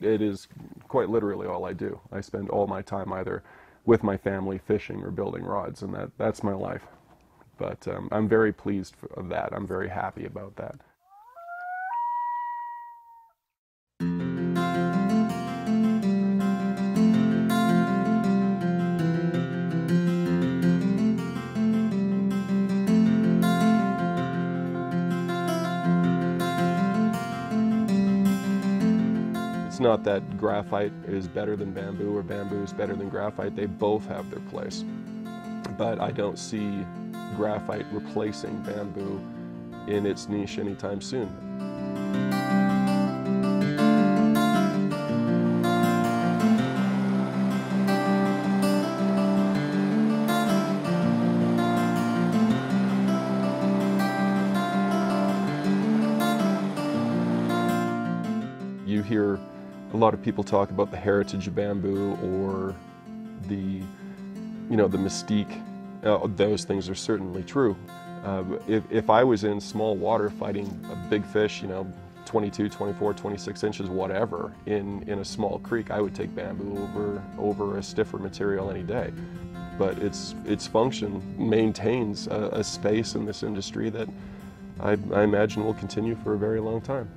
It is quite literally all I do. I spend all my time either with my family fishing or building rods, and that's my life. But I'm very pleased of that. I'm very happy about that. It's not that graphite is better than bamboo or bamboo is better than graphite. They both have their place. But I don't see graphite replacing bamboo in its niche anytime soon. You hear a lot of people talk about the heritage of bamboo or the mystique. Those things are certainly true. If I was in small water fighting a big fish, 22, 24, 26 inches, whatever, in a small creek, I would take bamboo over a stiffer material any day. But its function maintains a space in this industry that I imagine will continue for a very long time.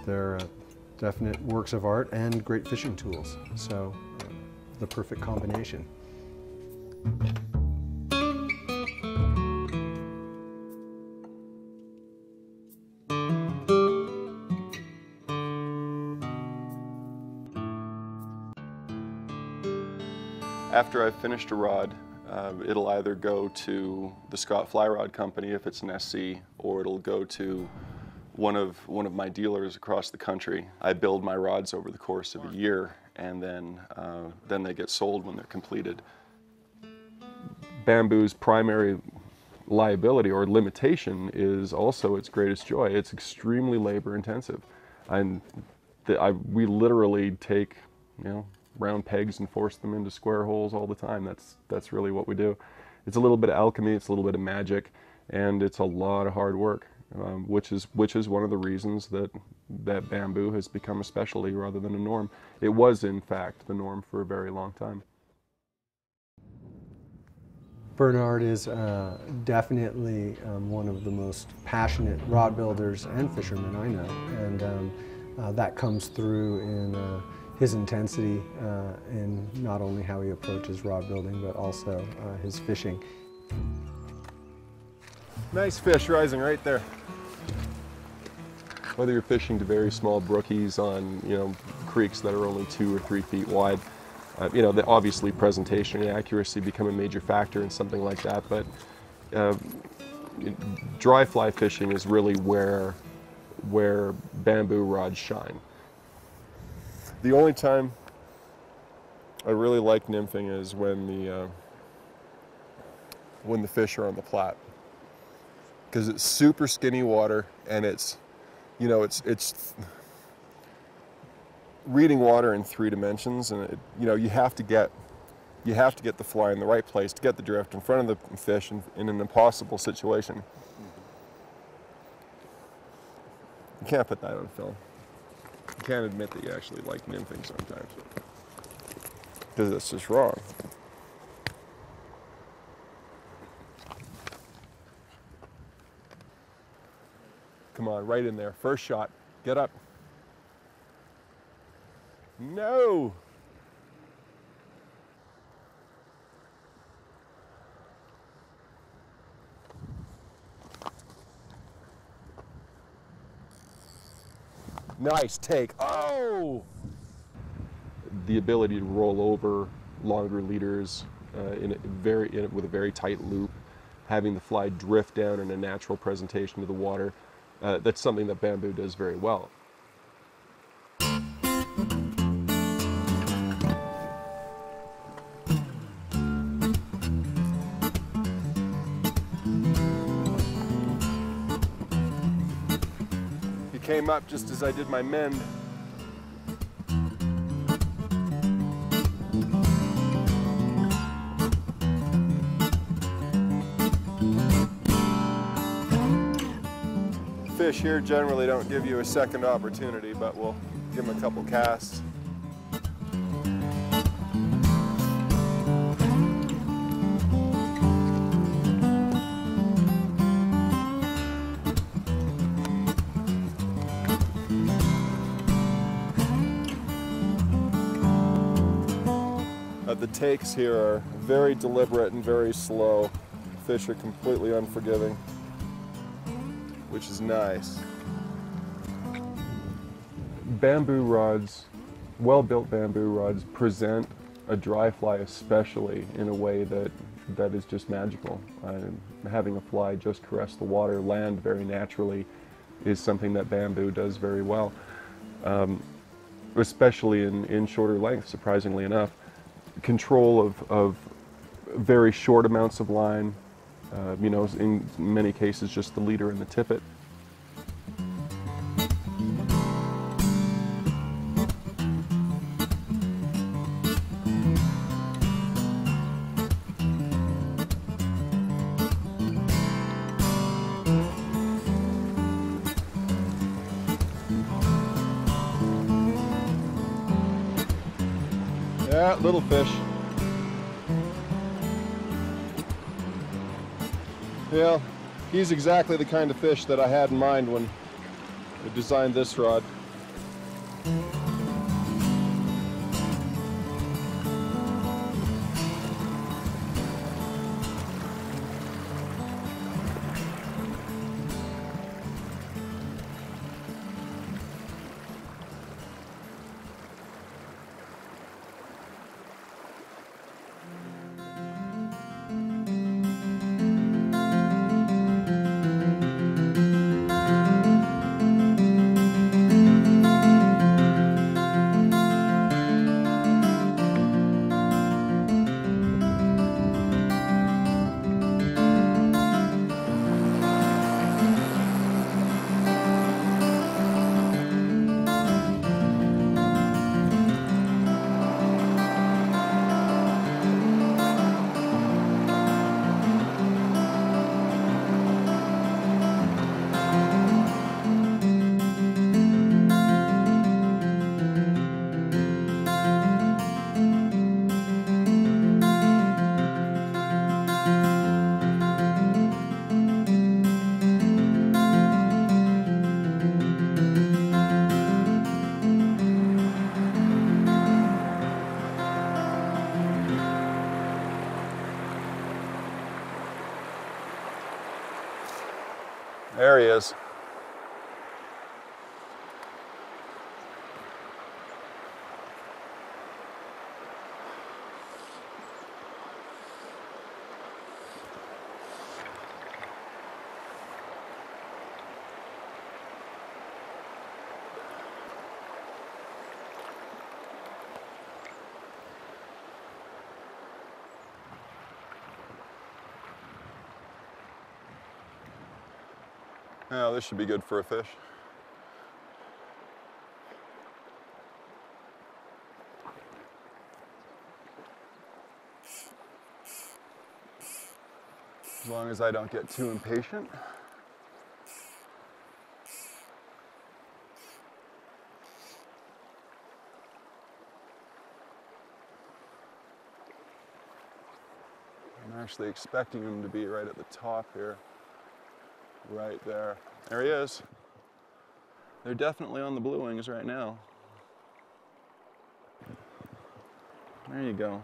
They're definite works of art and great fishing tools, so the perfect combination. After I've finished a rod, it'll either go to the Scott Fly Rod Company if it's an SC, or it'll go to one of my dealers across the country. I build my rods over the course of a year, and then they get sold when they're completed. Bamboo's primary liability or limitation is also its greatest joy. It's extremely labor intensive, and we literally take round pegs and force them into square holes all the time. That's really what we do. It's a little bit of alchemy, it's a little bit of magic, and it's a lot of hard work. Which is one of the reasons that bamboo has become a specialty rather than a norm. It was, in fact, the norm for a very long time. Bernard is definitely one of the most passionate rod builders and fishermen I know, and that comes through in his intensity in not only how he approaches rod building, but also his fishing. Nice fish rising right there. Whether you're fishing to very small brookies on creeks that are only 2 or 3 feet wide, obviously presentation and accuracy become a major factor in something like that. But dry fly fishing is really where bamboo rods shine. The only time I really like nymphing is when the fish are on the Platte, because it's super skinny water, and it's reading water in 3 dimensions, and you have to get the fly in the right place to get the drift in front of the fish in an impossible situation. You can't put that on film. You can't admit that you actually like nymphing sometimes, because it's just wrong. Come on, right in there. First shot. Get up. No! Nice take. Oh! The ability to roll over longer leaders with a very tight loop, having the fly drift down in a natural presentation to the water, that's something that bamboo does very well. came up just as I did my mend. Fish here generally don't give you a second opportunity, but we'll give them a couple casts. The takes here are very deliberate and very slow. Fish are completely unforgiving, which is nice. Bamboo rods, well-built bamboo rods, present a dry fly especially in a way that is just magical. Having a fly just caress the water, land very naturally, is something that bamboo does very well, especially in shorter length, surprisingly enough. Control of very short amounts of line, you know, in many cases just the leader and the tippet. Yeah, little fish. Yeah, he's exactly the kind of fish that I had in mind when I designed this rod. There he is. Oh, this should be good for a fish. As long as I don't get too impatient. I'm actually expecting him to be right at the top here. Right there. There he is. They're definitely on the blue wings right now. There you go.